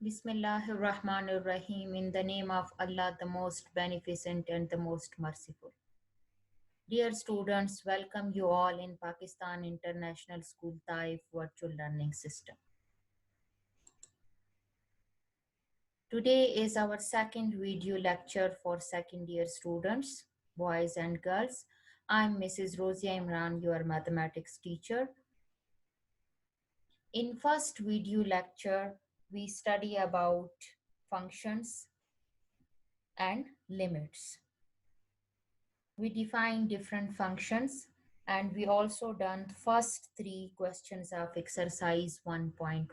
Bismillahir Rahmanir Rahim. In the name of Allah, the most beneficent and the most merciful. Dear students, welcome you all in Pakistan International School Taif Virtual Learning System. Today is our second video lecture for second year students, boys and girls. I'm Mrs. Rosia Imran, your mathematics teacher. In first video lecture, we study about functions and limits. We define different functions, and we also done first three questions of exercise 1.1.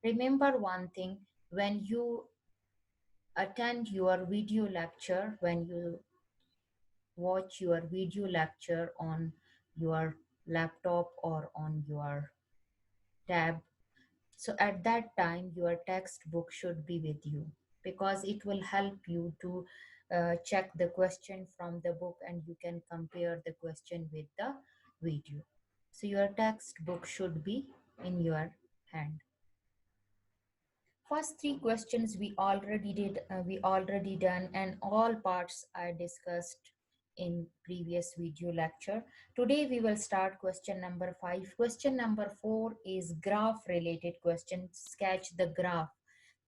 Remember one thing, when you attend your video lecture, when you watch your video lecture on your laptop or on your tab, so at that time your textbook should be with you, because it will help you to check the question from the book and you can compare the question with the video. So your textbook should be in your hand. First three questions we already done, and all parts are discussed in previous video lecture. Today we will start question number 5. Question number 4 is graph related question. Sketch the graph.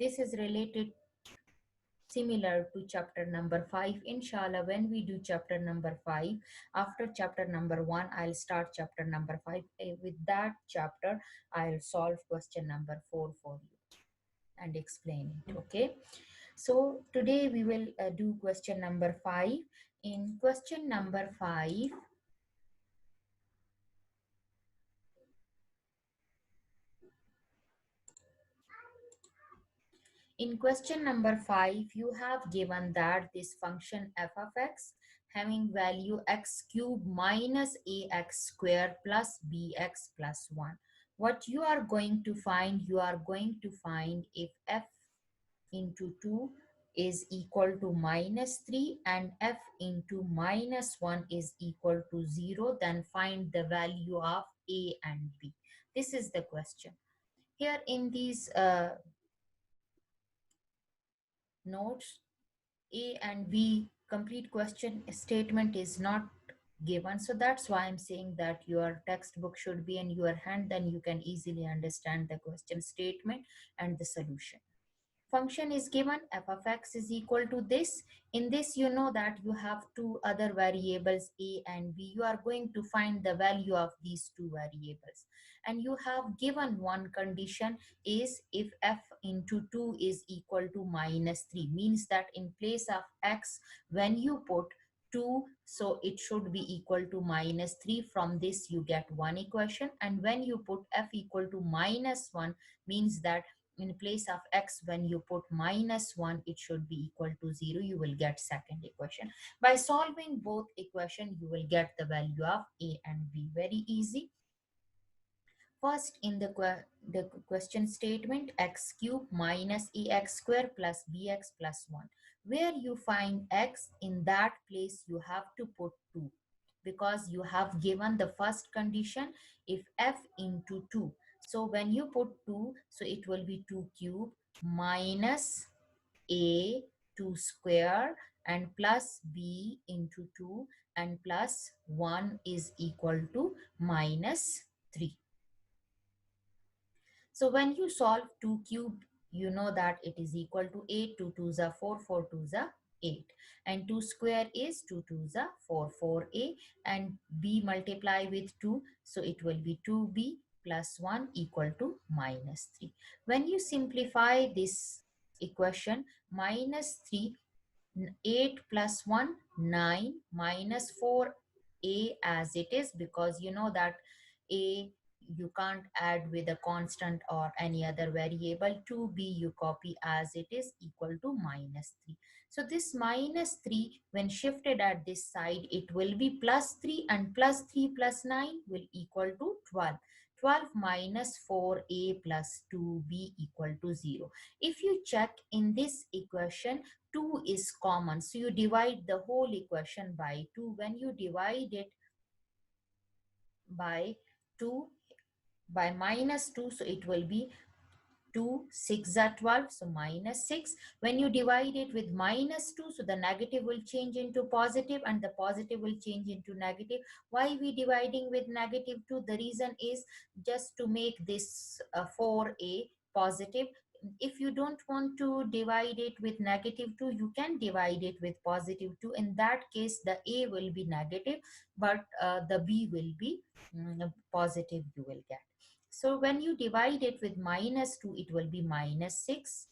This is related similar to chapter number 5. Inshallah, when we do chapter number 5, after chapter number 1, I'll start chapter number 5. With that chapter, I'll solve question number 4 for you and explain it. Okay, so today we will do question number 5. In question number 5, you have given that this function f of x having value x cube minus ax square plus bx plus 1. What you are going to find, if f into 2 is equal to minus 3 and f into minus 1 is equal to 0, then find the value of a and b. This is the question. Here in these notes, a and b complete question statement is not given, so that's why I'm saying that your textbook should be in your hand, then you can easily understand the question statement and the solution. Function is given, f of x is equal to this. In this, you know that you have two other variables a and b. You are going to find the value of these two variables, and you have given one condition is if f into 2 is equal to minus 3, means that in place of x, when you put 2, so it should be equal to minus 3. From this you get one equation, and when you put f equal to minus 1, means that in place of x, when you put minus 1, it should be equal to 0. You will get second equation. By solving both equation, you will get the value of a and b. Very easy. First, in the question statement, x cube minus ax square plus bx plus 1. Where you find x, in that place you have to put 2, because you have given the first condition if f into 2. So when you put 2, so it will be 2 cube minus a 2 square and plus b into 2 and plus 1 is equal to minus 3. So when you solve 2 cube, you know that it is equal to 8. 2 2s are 4, 4 2s are 8. And 2 square is 2 2s are 4, 4a. And b multiply with 2, so it will be 2b plus 1 equal to minus 3. When you simplify this equation, minus 3, 8 plus 1, 9, minus 4a as it is, because you know that a you can't add with a constant or any other variable. 2b you copy as it is, equal to minus 3. So this minus 3, when shifted at this side, it will be plus 3, and plus 3 plus 9 will equal to 12. 12 minus 4a plus 2b equal to 0. If you check in this equation, 2 is common, so you divide the whole equation by 2. When you divide it by 2, by minus 2, so it will be 2, 6 are 12, so minus 6. When you divide it with minus 2, so the negative will change into positive and the positive will change into negative. Why we dividing with negative 2? The reason is just to make this 4a positive. If you don't want to divide it with negative 2, you can divide it with positive 2. In that case, the a will be negative, but the b will be positive you will get. So when you divide it with minus 2, it will be minus 6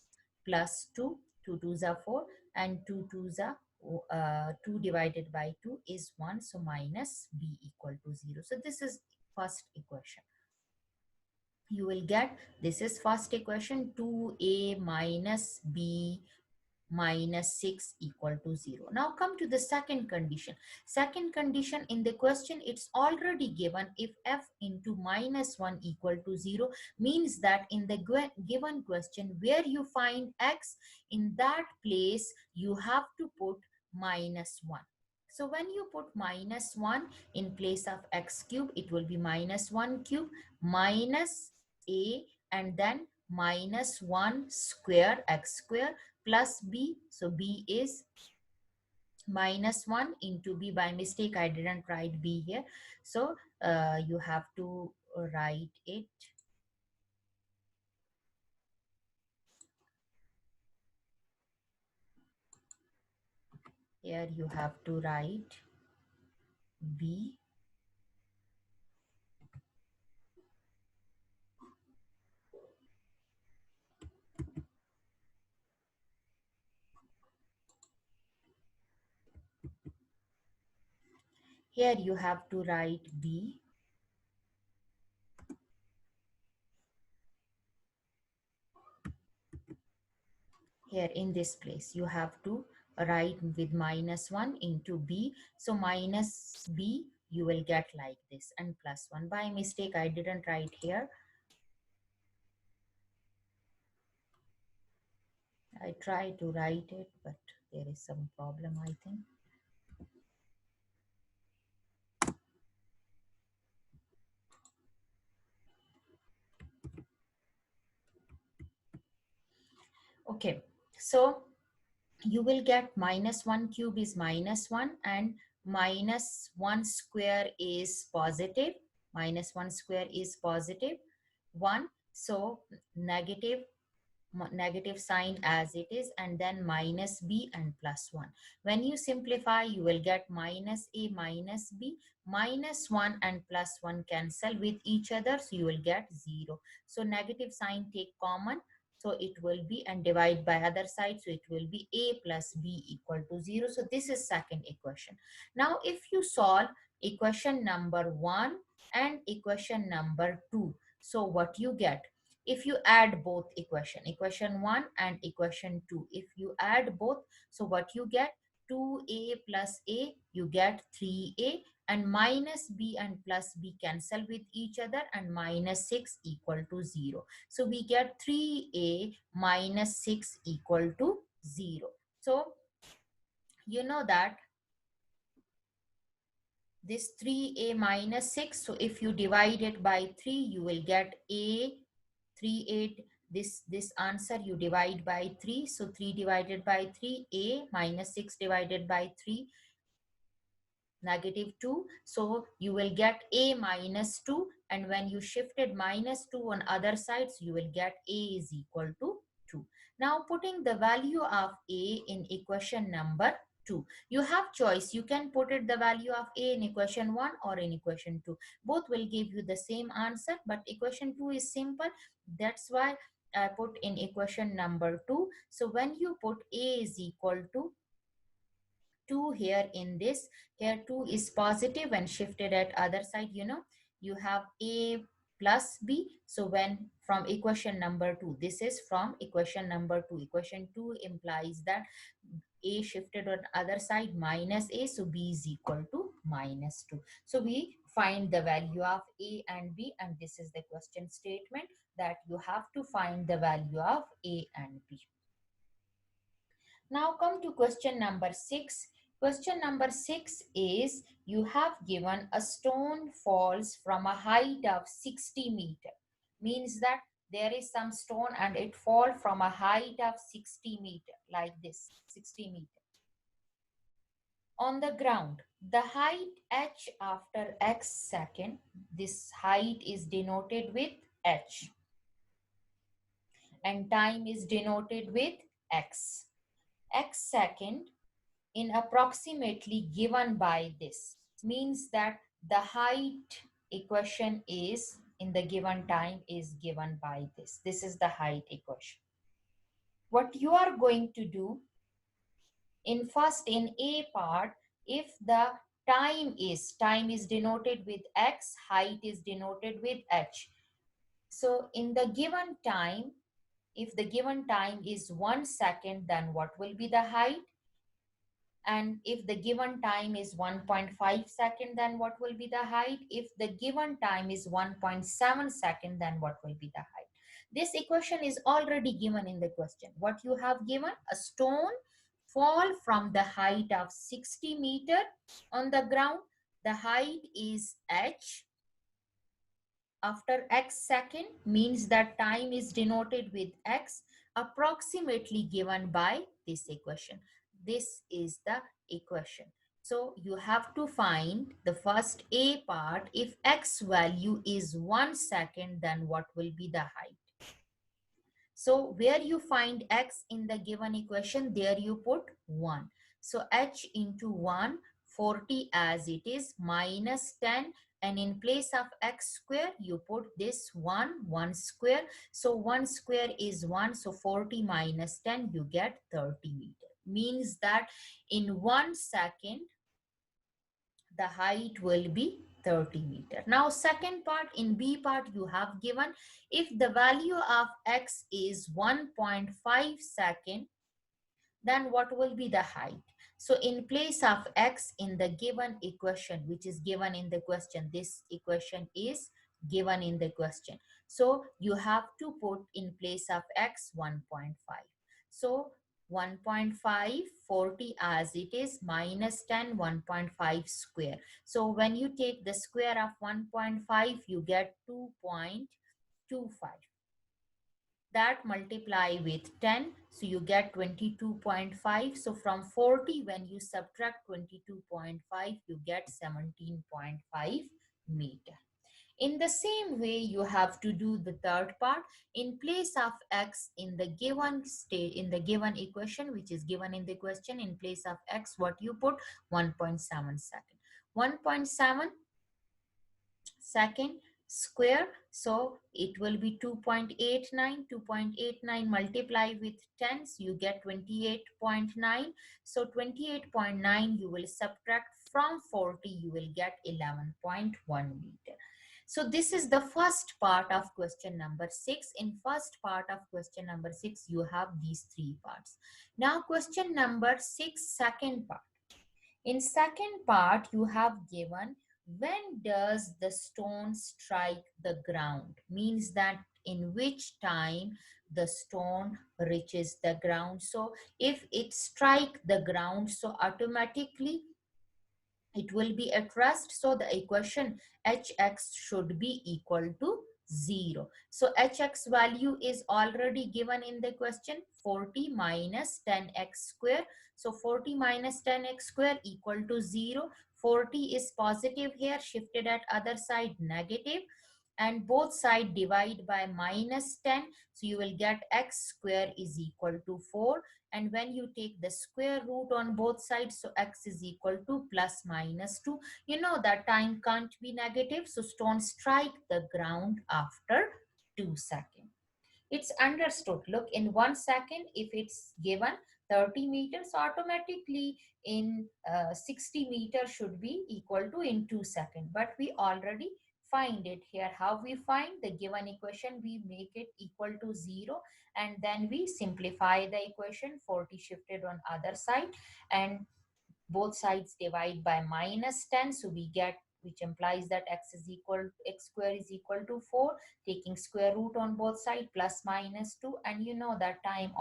plus 2. 2 2s are 4 and 2 2s are 2 divided by 2 is 1. So minus b equal to 0. So this is first equation. You will get, this is first equation, 2a minus b minus 6 equal to 0. Now come to the second condition. Second condition, in the question it's already given if f into minus 1 equal to 0, means that in the given question where you find x, in that place you have to put minus 1. So when you put minus 1 in place of x cube, it will be minus 1 cube minus a and then minus 1 square x square plus b. So b is minus 1 into b. By mistake I didn't write b here, so you have to write it here. You have to write b here. You have to write b here. In this place you have to write with minus 1 into b. So minus b you will get like this and plus 1. By mistake I didn't write here. I try to write it, but there is some problem, I think. Okay, so you will get minus 1 cube is minus 1 and minus 1 square is positive. Minus 1 square is positive 1. So negative sign as it is, and then minus b and plus 1. When you simplify, you will get minus a minus b. Minus 1 and plus 1 cancel with each other, so you will get 0. So negative sign take common, so it will be, and divide by other side, so it will be a plus b equal to 0. So this is second equation. Now if you solve equation number 1 and equation number 2, so what you get? If you add both equation 1 and equation 2, if you add both, so what you get? 2a plus a, you get 3a, and minus b and plus b cancel with each other, and minus 6 equal to 0. So we get 3a minus 6 equal to 0. So you know that this 3a minus 6, so if you divide it by 3, you will get a 3 8. This answer you divide by 3, so 3 divided by 3, a minus 6 divided by 3, negative 2. So you will get a minus 2, and when you shifted minus 2 on other sides, you will get a is equal to 2. Now putting the value of a in equation number 2, you have choice. You can put it the value of a in equation 1 or in equation 2. Both will give you the same answer, but equation 2 is simple. That's why I put in equation number 2. So when you put a is equal to 2 here in this, here 2 is positive and shifted at other side, you have a plus b. So when from equation number 2, this is from equation number 2, equation 2 implies that a shifted on other side minus a, so b is equal to minus 2. So we find the value of a and b, and this is the question statement that you have to find the value of a and b. Now come to question number 6. Question number 6 is, you have given a stone falls from a height of 60 meter. Means that there is some stone and it fall from a height of 60 meter, like this, 60 meter on the ground. The height h after x second, this height is denoted with h and time is denoted with x. X second in approximately given by this means that the height equation is in the given time is given by this. This is the height equation. What you are going to do in first in A part, if the time is denoted with x, height is denoted with h. So in the given time, if the given time is 1 second, then what will be the height? And if the given time is 1.5 second, then what will be the height? If the given time is 1.7 second, then what will be the height? This equation is already given in the question. What you have given? A stone fall from the height of 60 meter on the ground. The height is h after x second, means that time is denoted with x, approximately given by this equation. This is the equation. So you have to find the first A part. If x value is 1 second, then what will be the height? So where you find x in the given equation, there you put 1. So h into 1, 40 as it is, minus 10, and in place of x square, you put this 1 square. So 1 square is 1, so 40 minus 10, you get 30 meter. Means that in 1 second, the height will be 30 meter. Now second part, in B part you have given, if the value of x is 1.5 second, then what will be the height? So in place of x in the given equation, which is given in the question, this equation is given in the question. So you have to put in place of x 1.5. So 1.5, 40 as it is, minus 10, 1.5 square. So when you take the square of 1.5, you get 2.25. That multiply with 10, so you get 22.5. So from 40, when you subtract 22.5, you get 17.5 meter. In the same way, you have to do the third part. In place of x in the given state, in the given equation, which is given in the question, in place of x, what you put? 1.7 second. 1.7 second square, so it will be 2.89. 2.89 multiply with 10, so you get 28.9. So 28.9 you will subtract from 40, you will get 11.1 meter. So this is the first part of question number 6. In first part of question number 6, you have these 3 parts. Now question number 6, second part. In second part, you have given, when does the stone strike the ground? Means that in which time the stone reaches the ground. So if it strike the ground, so automatically it will be at rest. So the equation hx should be equal to 0. So hx value is already given in the question, 40 minus 10x square. So 40 minus 10x square equal to 0. 40 is positive here, shifted at other side negative, and both side divide by minus 10. So you will get x square is equal to 4. And when you take the square root on both sides, so x is equal to plus minus 2. You know that time can't be negative, so stone strike the ground after 2 seconds. It's understood. Look, in 1 second, if it's given 30 meters, automatically in 60 meters should be equal to in 2 seconds. But we already find it here. How we find the given equation? We make it equal to 0, and then we simplify the equation. 40 shifted on other side, and both sides divide by minus 10, so we get, which implies that x square is equal to 4, taking square root on both sides, plus minus 2, and you know that time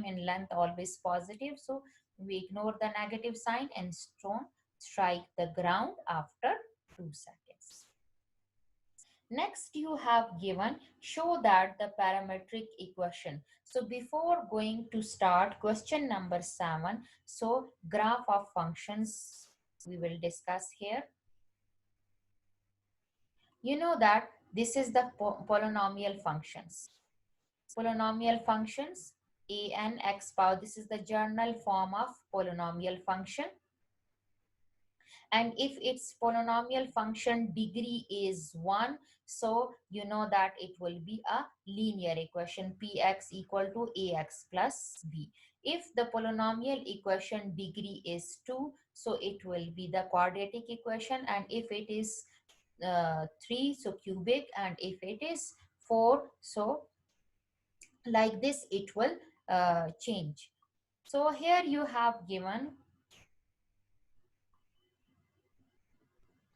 and length always positive, so we ignore the negative sign and stone strike the ground after 2 seconds. Next, you have given show that the parametric equation. So before going to start question number 7, so graph of functions we will discuss here. You know that this is the polynomial functions. Polynomial functions a n x power. This is the general form of polynomial function. And if its polynomial function degree is 1, so you know that it will be a linear equation, px equal to ax plus b. If the polynomial equation degree is 2, so it will be the quadratic equation, and if it is 3, so cubic, and if it is 4, so like this it will change. So here you have given,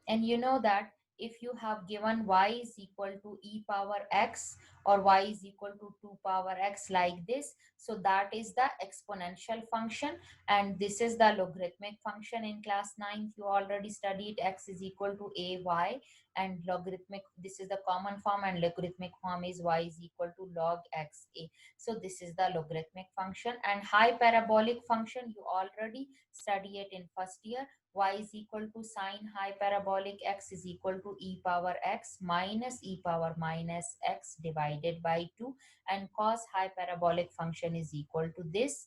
and you know that if you have given y is equal to e power x or y is equal to 2 power x like this, so that is the exponential function, and this is the logarithmic function. In class 9th you already studied x is equal to a y, and logarithmic, this is the common form, and logarithmic form is y is equal to log x a. So this is the logarithmic function. And high parabolic function you already study it in first year. Y is equal to sine high parabolic x is equal to e power x minus e power minus x divided by 2, and cos high parabolic function is equal to this,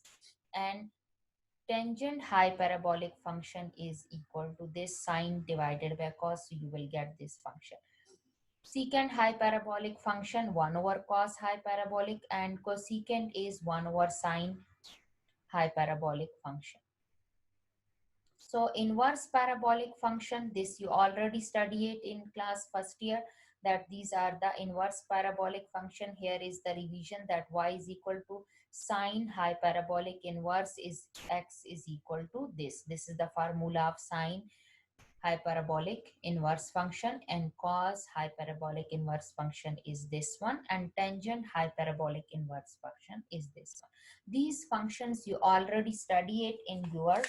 and tangent high parabolic function is equal to this sine divided by cos, so you will get this function. Secant high parabolic function 1 over cos high parabolic, and cosecant is 1 over sine high parabolic function. So inverse parabolic function, this you already study it in class first year, that these are the inverse parabolic function. Here is the revision, that y is equal to sine high parabolic inverse is x is equal to this. This is the formula of sine hyperbolic inverse function, and cos hyperbolic inverse function is this one, and tangent hyperbolic inverse function is this one. These functions you already study it in your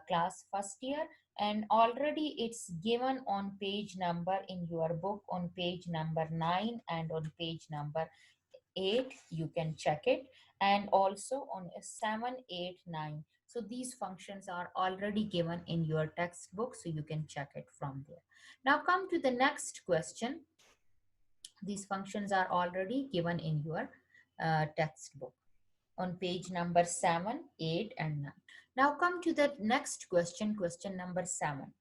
class first year, and already it's given on page number in your book on page number 9 and on page number 8, you can check it, and also on 7, 8, 9. So these functions are already given in your textbook, so you can check it from there. Now come to the next question. These functions are already given in your textbook on page number 7, 8, and 9. Now come to the next question, question number 7.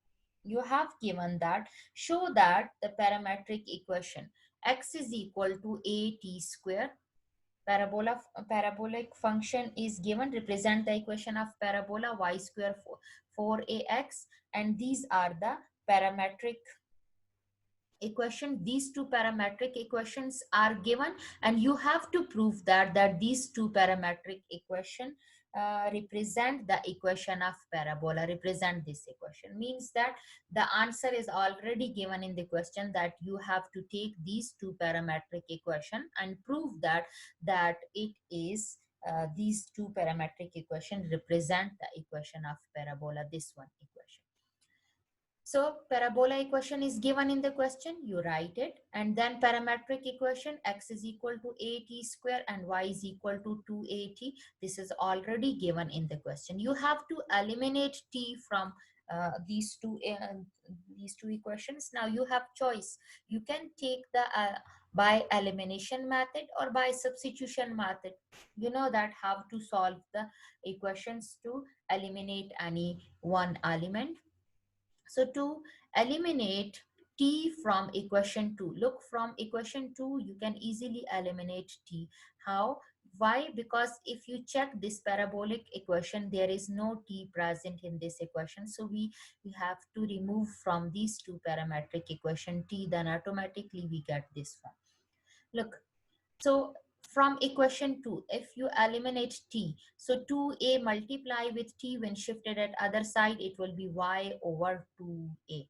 You have given that show that the parametric equation x is equal to a t square, parabolic function is given, represent the equation of parabola y square 4ax, and these are the parametric equation. These two parametric equations are given, and you have to prove that these two parametric equation represent the equation of parabola, represent this equation, means that the answer is already given in the question, that you have to take these two parametric equation and prove that it is these two parametric equation represent the equation of parabola, this one equation. So parabola equation is given in the question, you write it, and then parametric equation x is equal to at square and y is equal to 2at. This is already given in the question. You have to eliminate t from these two equations. Now you have choice. You can take the by elimination method or by substitution method. You know that how to solve the equations to eliminate any one element. So to eliminate t from equation 2, look, from equation 2 you can easily eliminate t. How? Why? Because if you check this parabolic equation, there is no t present in this equation, so we have to remove from these two parametric equation t, then automatically we get this one. Look, so from equation 2, if you eliminate t, so 2a multiply with t when shifted at other side, it will be y over 2a.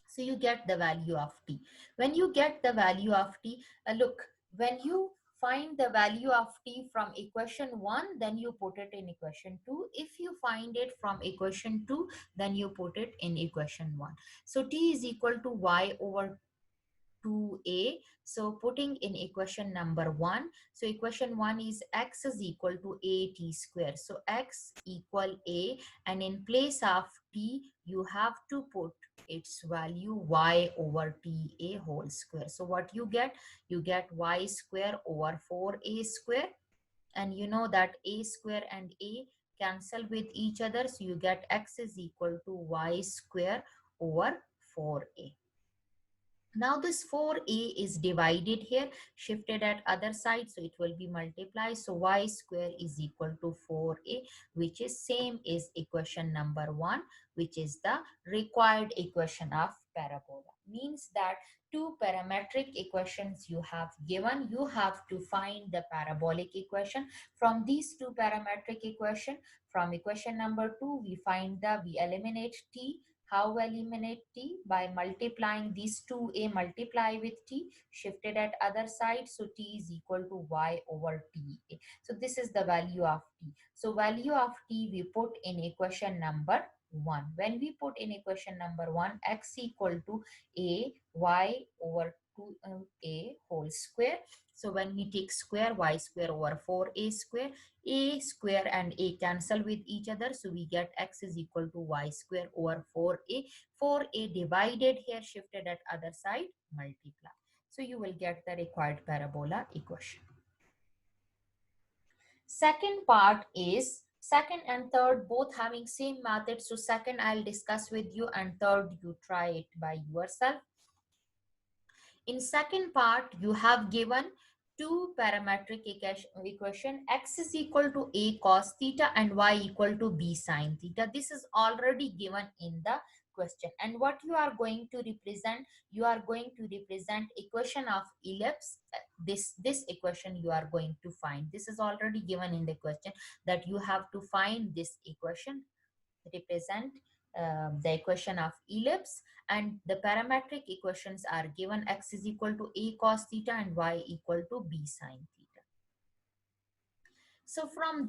So you get the value of t. When you get the value of t, look, when you find the value of t from equation 1, then you put it in equation 2. If you find it from equation 2, then you put it in equation 1. So t is equal to y over 2a. So putting in equation number 1, so equation 1 is x is equal to a t square. So x equal a, and in place of t you have to put its value y over t a whole square. So what you get? You get y square over 4a square, and you know that a square and a cancel with each other, so you get x is equal to y square over 4a. Now this 4a is divided here, shifted at other side, so it will be multiplied. So y square is equal to 4a, which is same as equation number 1, which is the required equation of parabola. Means that two parametric equations you have given, you have to find the parabolic equation from these two parametric equation. From equation number 2 we eliminate t. How we eliminate t? By multiplying these 2a multiply with t, shifted at other side, so t is equal to y over ta. So this is the value of t. So value of t we put in equation number 1. When we put in equation number 1, x equal to a y over 2a whole square. So when we take square, y square over 4a square, a square and a cancel with each other, so we get x is equal to y square over 4a. 4a divided here, shifted at other side, multiply. So you will get the required parabola equation. Second part is second and third both having same method. So second I'll discuss with you, and third you try it by yourself. In second part, you have given two parametric equation, x is equal to a cos theta and y equal to b sin theta. This is already given in the question. And what you are going to represent, you are going to represent equation of ellipse. This equation you are going to find. This is already given in the question, that you have to find this equation, represent the equation of ellipse, and the parametric equations are given, x is equal to a cos theta and y equal to b sin theta. So from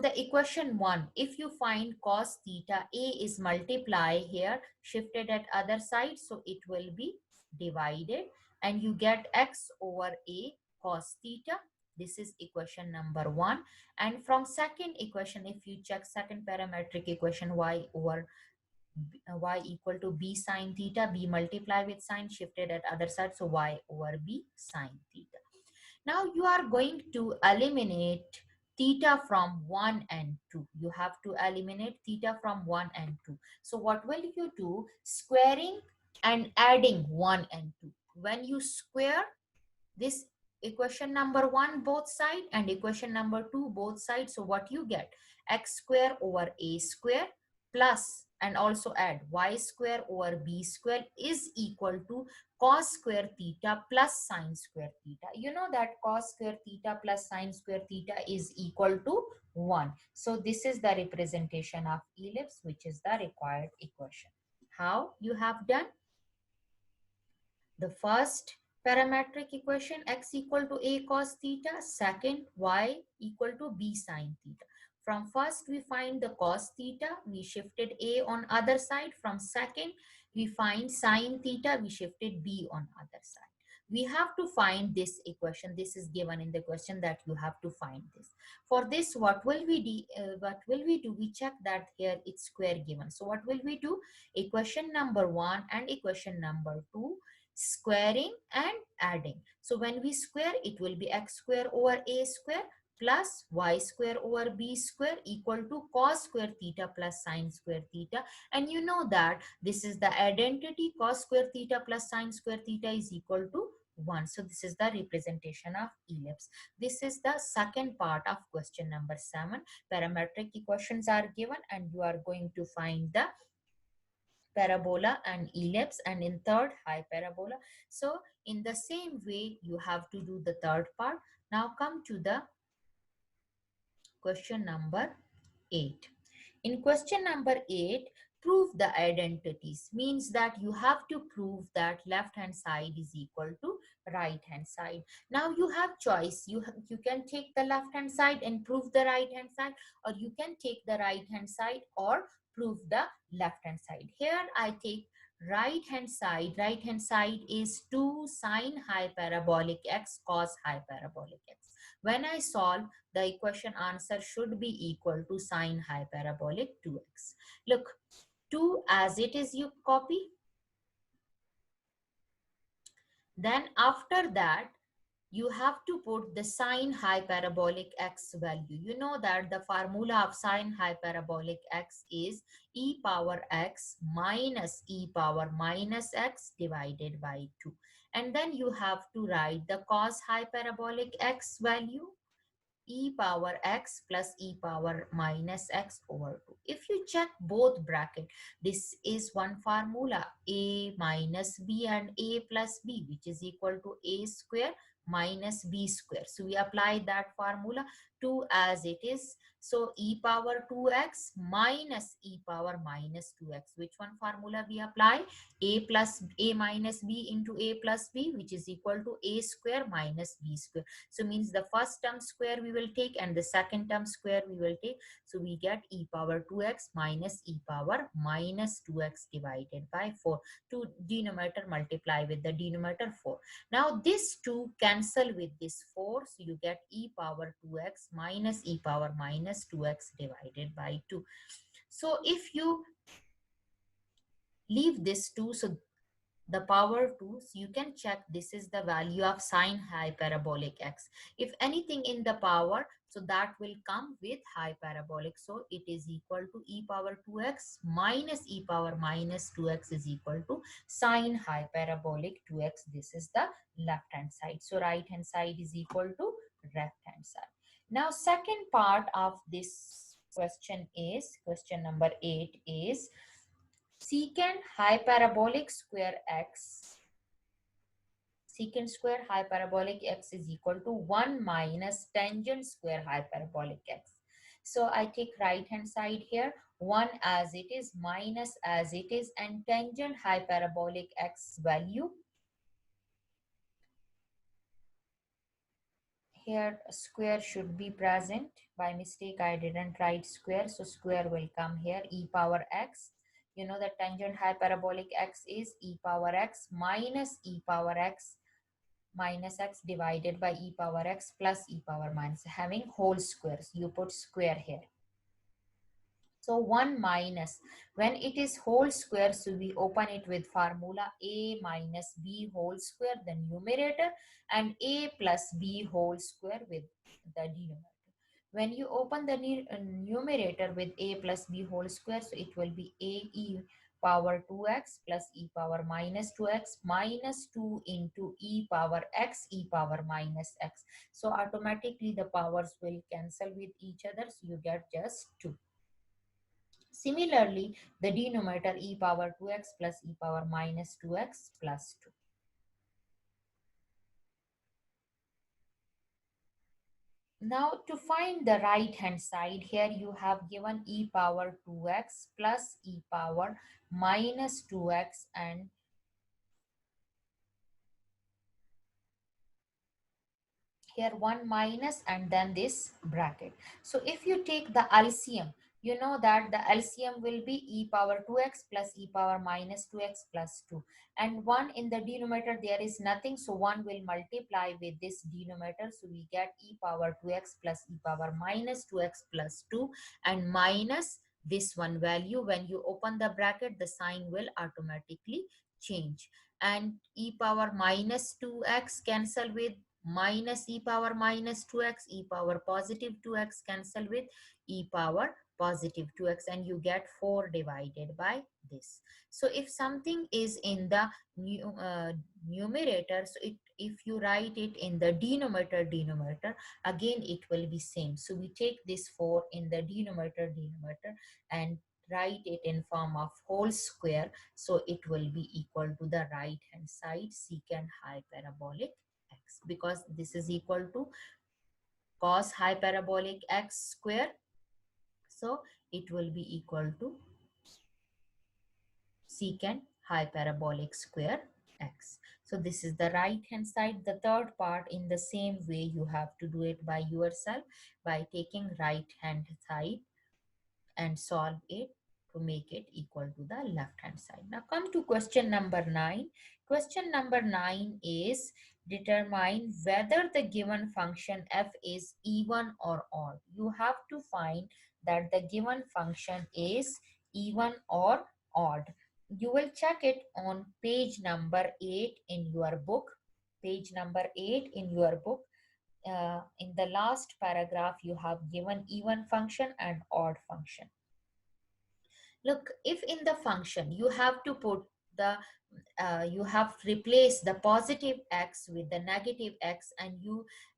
the equation 1, if you find cos theta, a is multiply here, shifted at other side, so it will be divided, and you get x over a cos theta. This is equation number 1. And from second equation, if you check second parametric equation, y over y equal to b sin theta, b multiply with sin, shifted at other side, so y over b sin theta. Now you are going to eliminate theta from 1 and 2. You have to eliminate theta from 1 and 2. So what will you do? Squaring and adding 1 and 2. When you square this equation number 1 both side and equation number 2 both sides, so what you get? X square over a square plus, and also add y square over b square is equal to cos square theta plus sine square theta. You know that cos square theta plus sine square theta is equal to 1. So this is the representation of ellipse, which is the required equation. How you have done? The first parametric equation, x equal to a cos theta, second y equal to b sin theta. From first we find the cos theta, we shifted a on other side. From second we find sin theta, we shifted b on other side. We have to find this equation. This is given in the question that you have to find this. For this, what will we do? We check that here it's square given. So what will we do? Equation number 1 and equation number 2, squaring and adding. So when we square, it will be x square over a square plus y square over b square equal to cos square theta plus sine square theta. And you know that this is the identity, cos square theta plus sine square theta is equal to 1. So this is the representation of ellipse. This is the second part of question number 7. Parametric equations are given and you are going to find the parabola and ellipse, and in third hyperbola. So in the same way you have to do the third part. Now come to the question number 8. In question number 8, prove the identities. Means that you have to prove that left hand side is equal to right hand side. Now you have choice. You can take the left hand side and prove the right hand side, or you can take the right hand side or prove the left hand side. Here I take right hand side is 2 sine hyperbolic x cos hyperbolic x. When I solve, the equation answer should be equal to sine hyperbolic 2x. Look, 2 as it is you copy. Then after that, you have to put the sine hyperbolic x value. You know that the formula of sine hyperbolic x is e power x minus e power minus x divided by 2. And then you have to write the cos hyperbolic x value, e power x plus e power minus x over 2. If you check both bracket, this is one formula, a minus b and a plus b, which is equal to a square minus b square. So we apply that formula 2 as it is. So e power 2x minus e power minus 2x. Which one formula we apply? A plus a minus b into a plus b, which is equal to a square minus b square. So means the first term square we will take and the second term square we will take. So we get e power 2x minus e power minus 2x divided by 4. To denominator multiply with the denominator 4. Now this 2 cancel with this 4. So you get e power 2x minus e power minus 2x divided by 2. So if you leave this 2, so the power 2, so you can check this is the value of sine hyperbolic x. If anything in the power, so that will come with hyperbolic. So it is equal to e power 2x minus e power minus 2x is equal to sine hyperbolic 2x. This is the left hand side. So right hand side is equal to left hand side. Now second part of this question is, question number 8 is secant hyperbolic square x, secant square hyperbolic x is equal to 1 minus tangent square hyperbolic x. So I take right hand side here, 1 as it is minus as it is, and tangent hyperbolic x value. Here square should be present. By mistake I didn't write square, so square will come here, e power x. You know that tangent hyperbolic x is e power x minus e power x minus x divided by e power x plus e power minus, having whole squares. You put square here. So 1 minus, when it is whole square, so we open it with formula a minus b whole square, the numerator, and a plus b whole square with the denominator. When you open the numerator with a plus b whole square, so it will be a e power 2x plus e power minus 2x minus 2 into e power x e power minus x. So automatically the powers will cancel with each other, so you get just 2. Similarly, the denominator e power 2x plus e power minus 2x plus 2. Now to find the right hand side, here you have given e power 2x plus e power minus 2x, and here 1 minus and then this bracket. So if you take the LCM, you know that the LCM will be e power 2x plus e power minus 2x plus 2, and 1 in the denominator there is nothing, so 1 will multiply with this denominator, so we get e power 2x plus e power minus 2x plus 2 and minus this one value. When you open the bracket, the sign will automatically change, and e power minus 2x cancel with minus e power minus 2x, e power positive 2x cancel with e power positive 2x, and you get 4 divided by this. So if something is in the numerator, so if you write it in the denominator, again it will be same. So we take this 4 in the denominator and write it in form of whole square, so it will be equal to the right hand side secant hyperbolic x, because this is equal to cos hyperbolic x square, so it will be equal to secant hyperbolic square x. So this is the right hand side. The third part, in the same way you have to do it by yourself by taking right hand side and solve it. to make it equal to the left hand side. Now come to question number 9. Question number 9 is determine whether the given function f is even or odd. You have to find that the given function is even or odd. You will check it on page number 8 in your book. Page number 8 in your book. In the last paragraph, you have given even function and odd function. Look, if in the function you have to put the you have replaced the positive x with the negative x, and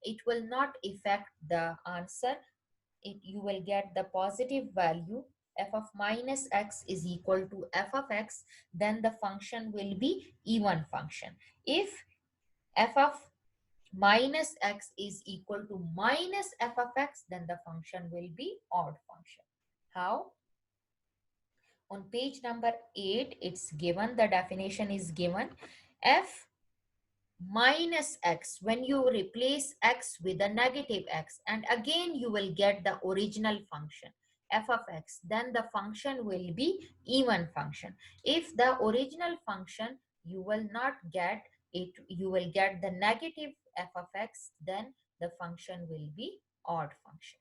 it will not affect the answer. You will get the positive value. F of minus x is equal to f of x, then the function will be even function. If f of minus x is equal to minus f of x, then the function will be odd function. How? On page number 8, it's given, the definition is given. F minus x, when you replace x with a negative x, and again you will get the original function f of x, then the function will be even function. If the original function you will not get it, you will get the negative f of x, then the function will be odd function.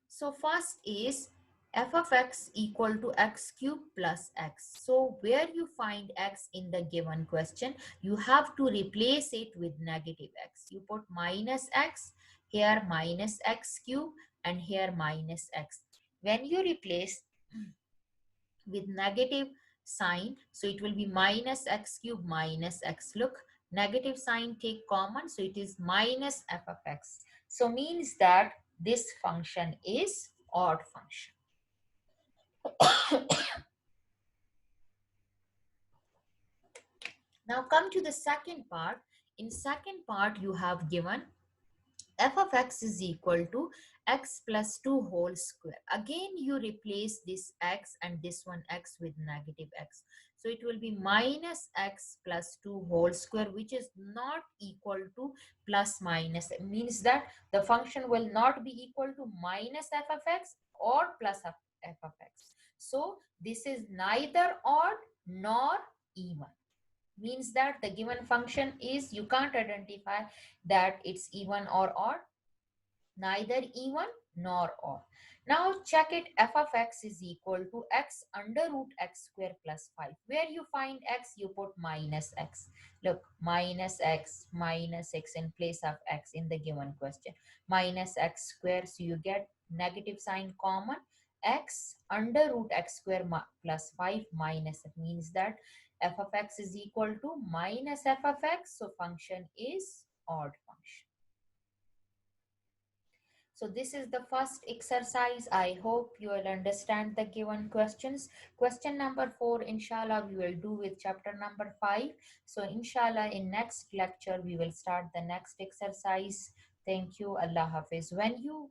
So first is f of x equal to x cube plus x. So where you find x in the given question, you have to replace it with negative x. You put minus x, here minus x cube, and here minus x. When you replace with negative sign, so it will be minus x cube minus x. Look, negative sign take common, so it is minus f of x. So means that this function is odd function. Now come to the second part. In second part, you have given f of x is equal to x plus 2 whole square. Again, you replace this x and this one x with negative x. So it will be minus x plus 2 whole square, which is not equal to plus minus. It means that the function will not be equal to minus f of x or plus f of x. So this is neither odd nor even. Means that the given function is, you can't identify that it's even or odd, neither even nor odd. Now check it, f of x is equal to x under root x square plus 5. Where you find x, you put minus x. Look, minus x in place of x in the given question. Minus x square, so you get negative sign common. X under root x square plus 5 minus, it means that f of x is equal to minus f of x, so function is odd function. So this is the first exercise. I hope you will understand the given questions. Question number 4, inshallah, we will do with chapter number 5. So inshallah, in next lecture, we will start the next exercise. Thank you. Allah Hafiz. When you